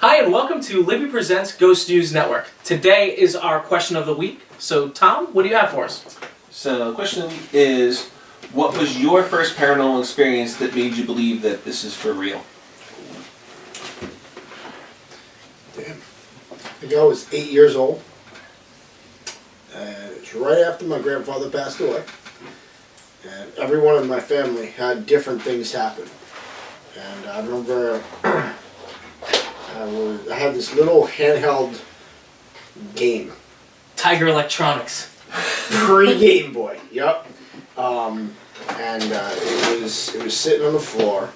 Hi, and welcome to Libby Presents Ghost News Network. Today is our question of the week. So, Tom, what do you have for us? So the question is, what was your first paranormal experience that made you believe that this is for real? Damn. I think I was 8 years old. And it was right after my grandfather passed away. And everyone in my family had different things happen. And I remember I had this little handheld game. Tiger Electronics. Pre-Game Boy, yep. It was sitting on the floor,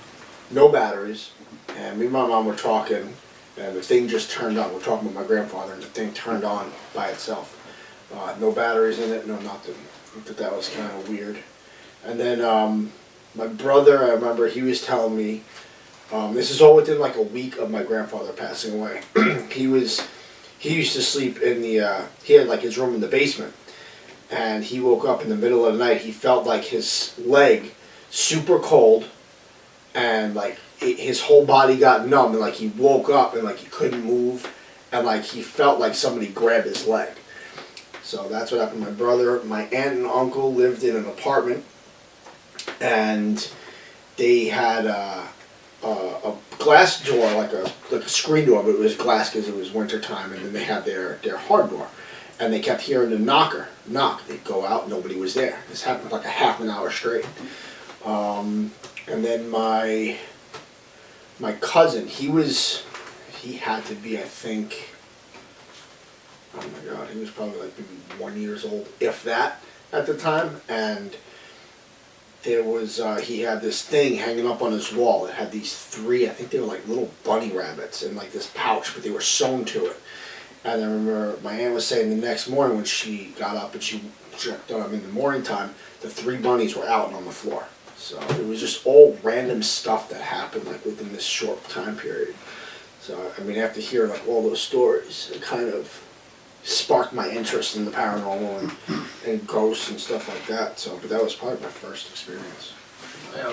no batteries, and me and my mom were talking, and the thing just turned on. We're talking with my grandfather, and the thing turned on by itself. No batteries in it, no nothing. I thought that was kind of weird. And then my brother, I remember he was telling me, this is all within like a week of my grandfather passing away. He used to sleep in the, he had like his room in the basement. And he woke up in the middle of the night. He felt like his leg super cold, and like his whole body got numb, and like he woke up and like he couldn't move, and like he felt like somebody grabbed his leg. So that's what happened to my brother. My aunt and uncle lived in an apartment, and they had a glass door, like a screen door, but it was glass because it was winter time, and then they had their hard door. And they kept hearing the knock. They'd go out, nobody was there. This happened for like a half an hour straight. And then my cousin, he had to be, I think, oh my God, he was probably like maybe 1 year old, if that, at the time. And there was, he had this thing hanging up on his wall. It had these three, I think they were like little bunny rabbits in like this pouch, but they were sewn to it. And I remember my aunt was saying the next morning when she got up and she checked on them in the morning time, the three bunnies were out and on the floor. So it was just all random stuff that happened like within this short time period. So I mean, after hearing like all those stories, it kind of sparked my interest in the paranormal and ghosts and stuff like that. So, but that was probably my first experience.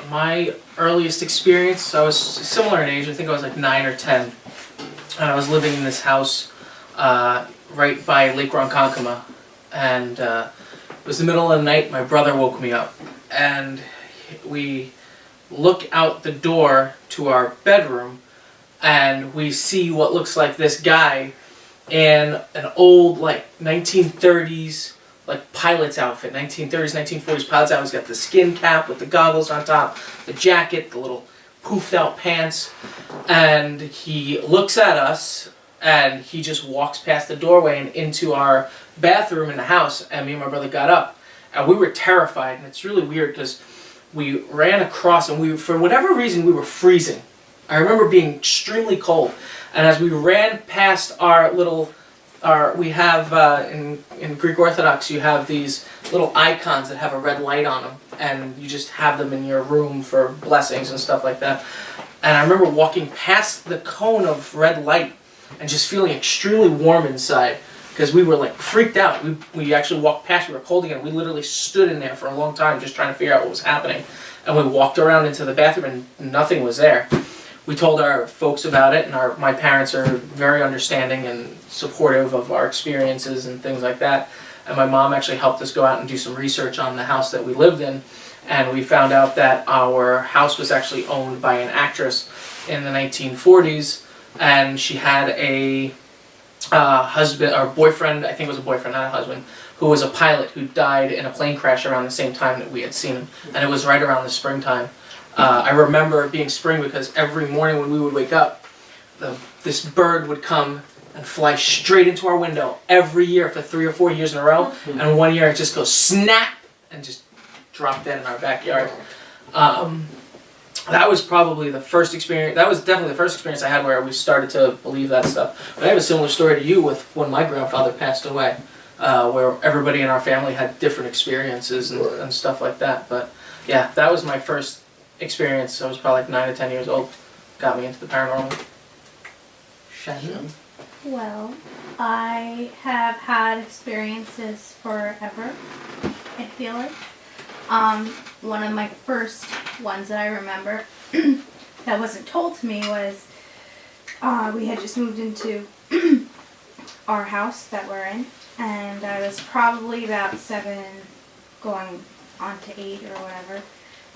My earliest experience, I was similar in age. I think I was like 9 or 10. And I was living in this house right by Lake Ronkonkoma, and it was the middle of the night. My brother woke me up, and we look out the door to our bedroom, and we see what looks like this guy in an old like 1930s like pilot's outfit, 1930s, 1940s pilot's outfit. He's got the skin cap with the goggles on top, the jacket, the little poofed out pants, and he looks at us. And he just walks past the doorway and into our bathroom in the house. And me and my brother got up. And we were terrified. And it's really weird because we ran across and for whatever reason, we were freezing. I remember being extremely cold. And as we ran past we have, in Greek Orthodox, you have these little icons that have a red light on them. And you just have them in your room for blessings and stuff like that. And I remember walking past the cone of red light and just feeling extremely warm inside because we were like freaked out. We actually walked past, we were cold again. We literally stood in there for a long time just trying to figure out what was happening. And we walked around into the bathroom and nothing was there. We told our folks about it, and my parents are very understanding and supportive of our experiences and things like that. And my mom actually helped us go out and do some research on the house that we lived in. And we found out that our house was actually owned by an actress in the 1940s. And she had a husband, or boyfriend, I think it was a boyfriend, not a husband, who was a pilot who died in a plane crash around the same time that we had seen him. And it was right around the springtime. I remember it being spring because every morning when we would wake up, this bird would come and fly straight into our window every year for 3 or 4 years in a row. And one year it just goes snap and just drop dead in our backyard. That was probably the first experience. That was definitely the first experience I had where we started to believe that stuff. But I have a similar story to you with when my grandfather passed away, where everybody in our family had different experiences and stuff like that. But yeah, that was my first experience. I was probably like 9 or 10 years old. Got me into the paranormal. Shannon? Well, I have had experiences forever, I feel like. One of my first ones that I remember that wasn't told to me was We had just moved into our house that we're in, and I was probably about 7, going on to 8 or whatever.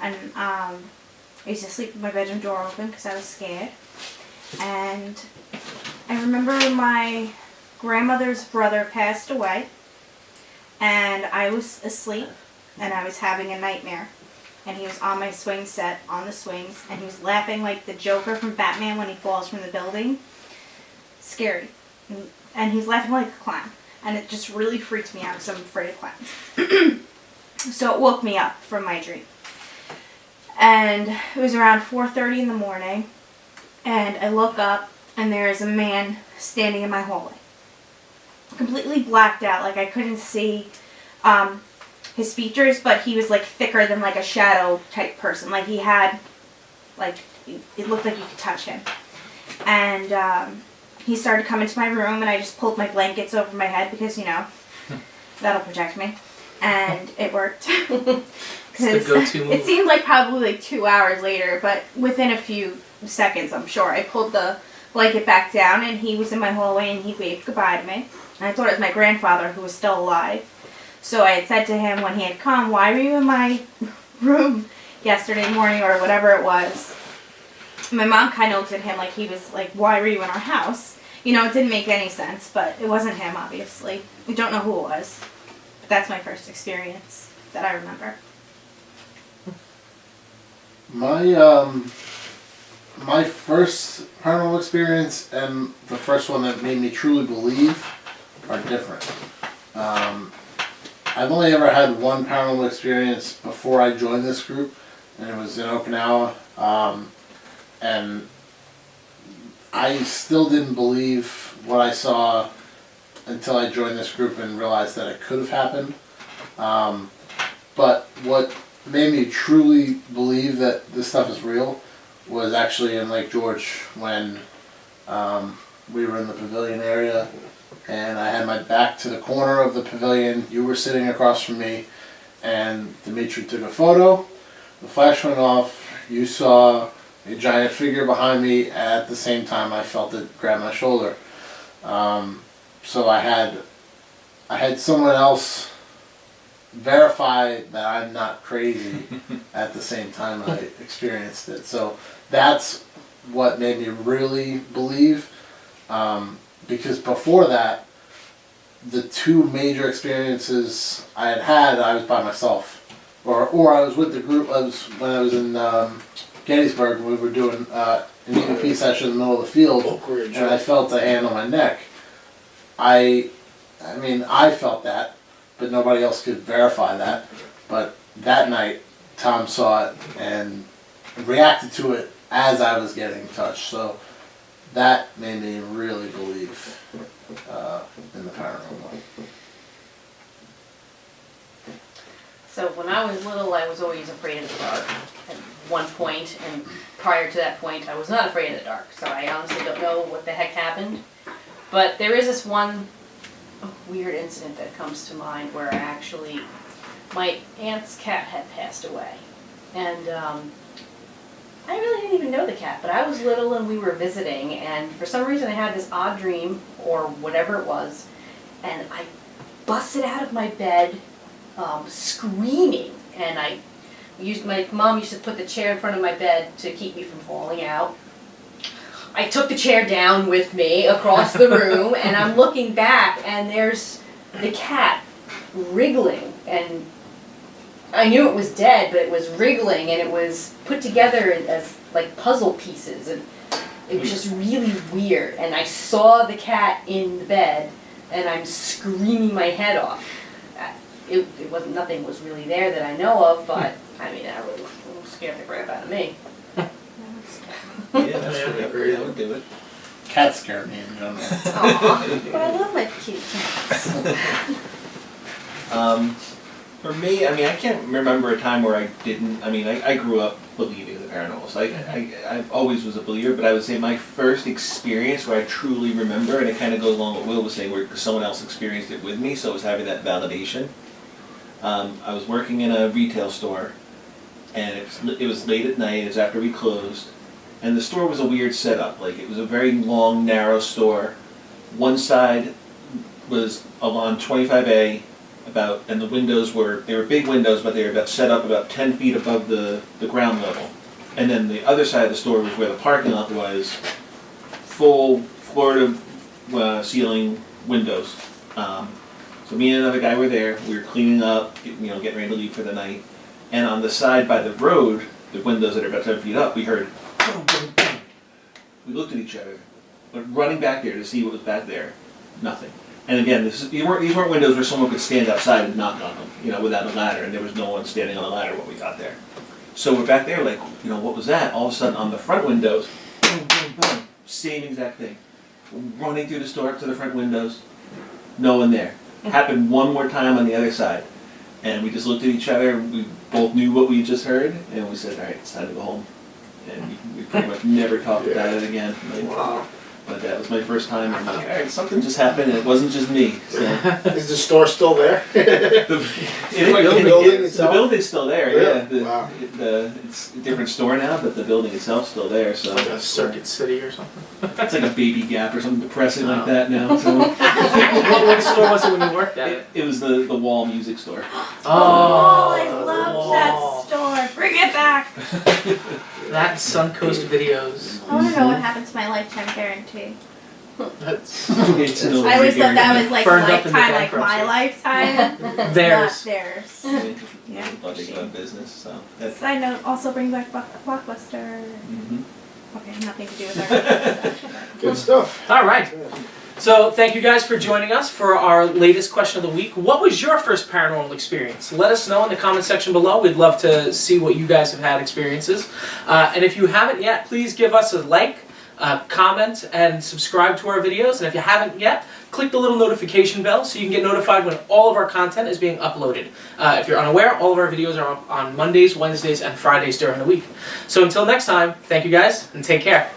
And I used to sleep with my bedroom door open because I was scared. And I remember my grandmother's brother passed away, and I was asleep, and I was having a nightmare. And he was on my swing set, on the swings, and he was laughing like the Joker from Batman when he falls from the building. Scary. And he's laughing like a clown. And it just really freaked me out because I'm afraid of clowns. So it woke me up from my dream. And it was around 4:30 in the morning, and I look up, and there is a man standing in my hallway. Completely blacked out, like I couldn't see his features, but he was like thicker than like a shadow type person. Like he had, like, it looked like you could touch him. And he started coming to my room, and I just pulled my blankets over my head because, you know, that'll protect me. And it worked. It's the go-to move. It seemed like probably like 2 hours later, but within a few seconds, I'm sure, I pulled the blanket back down, and he was in my hallway, and he waved goodbye to me. And I thought it was my grandfather who was still alive. So I had said to him when he had come, "Why were you in my room yesterday morning," or whatever it was. My mom kind of looked at him like he was like, "Why were you in our house?" You know, it didn't make any sense, but it wasn't him, obviously. I don't know who it was. But that's my first experience that I remember. My first paranormal experience and the first one that made me truly believe are different. I've only ever had one paranormal experience before I joined this group, and it was in Okinawa. And I still didn't believe what I saw until I joined this group and realized that it could have happened. But what made me truly believe that this stuff is real was actually in Lake George when we were in the pavilion area, and I had my back to the corner of the pavilion. You were sitting across from me, and Dimitri took a photo. The flash went off. You saw a giant figure behind me. At the same time, I felt it grab my shoulder. So I had someone else verify that I'm not crazy at the same time I experienced it. So that's what made me really believe. Because before that, the two major experiences I had, I was by myself. Or I was with the group. When I was in Gettysburg, and we were doing an EVP session in the middle of the field, Oak Ridge. and I felt a hand on my neck. I mean, I felt that, but nobody else could verify that. But that night, Tom saw it and reacted to it as I was getting touched. So that made me really believe in the paranormal. So when I was little, I was always afraid of the dark at one point, and prior to that point, I was not afraid of the dark. So I honestly don't know what the heck happened. But there is this one weird incident that comes to mind where my aunt's cat had passed away. And I really didn't even know the cat, but I was little and we were visiting, and for some reason I had this odd dream, or whatever it was, and I busted out of my bed screaming, and my mom used to put the chair in front of my bed to keep me from falling out. I took the chair down with me across the room, and I'm looking back, and there's the cat wriggling, and I knew it was dead, but it was wriggling, and it was put together as like puzzle pieces, and it was just really weird. And I saw the cat in the bed, and I'm screaming my head off. It wasn't, nothing was really there that I know of, but I mean, that really scared the crap out of me. Yeah, that's whatever. That would do it. Cats scare me in general. Aw, but I love my kitty cats. For me, I mean, I can't remember a time where I didn't. I mean, I grew up believing in the paranormal. So I always was a believer, but I would say my first experience where I truly remember, and it kind of goes along with what Will was saying, where someone else experienced it with me, so I was having that validation. I was working in a retail store, and it was late at night. It was after we closed, And the store was a weird setup. Like, it was a very long, narrow store. One side was along 25A, and the windows were big windows, but they were set up about 10 feet above the ground level. And then the other side of the store was where the parking lot was, full floor-to-ceiling windows. So me and another guy were there. We were cleaning up, getting ready to leave for the night. And on the side by the road, the windows that are about 10 feet up, we heard boom, boom, boom. We looked at each other, went running back there to see what was back there. Nothing. And again, these weren't windows where someone could stand outside and knock on them, without a ladder. And there was no one standing on a ladder when we got there. So we're back there, like, what was that? All of a sudden, on the front windows, boom, boom, boom, same exact thing. Running through the store up to the front windows, no one there. Happened one more time on the other side. And we just looked at each other, we both knew what we just heard, and we said, all right, it's time to go home. And we pretty much never talked about it again. Wow. But that was my first time, and I'm like, all right, something just happened, and it wasn't just me. So. Is the store still there? The building's still there, yeah. Really? Wow. It's a different store now, but the building itself's still there, so. Like a Circuit City or something. It's like a Baby Gap or something depressing like that now, so. What store was it when you worked at it? It was the Wall Music Store. Oh, I love Wall. that store. Bring it back. That Suncoast Videos. I want to know what happened to my lifetime guarantee. That's It's no I always thought that was like Burned up into lifetime, like my bankruptcy. lifetime, theirs. not theirs. Yeah. Thought they got business, so. That's, Side note, also bring back Blockbuster. mhm. Okay, nothing to do with our Good stuff. All right. So thank you guys for joining us for our latest question of the week. What was your first paranormal experience? Let us know in the comment section below. We'd love to see what you guys have had experiences. And if you haven't yet, please give us a like, comment, and subscribe to our videos. And if you haven't yet, click the little notification bell so you can get notified when all of our content is being uploaded. If you're unaware, all of our videos are up on Mondays, Wednesdays, and Fridays during the week. So until next time, thank you guys, and take care.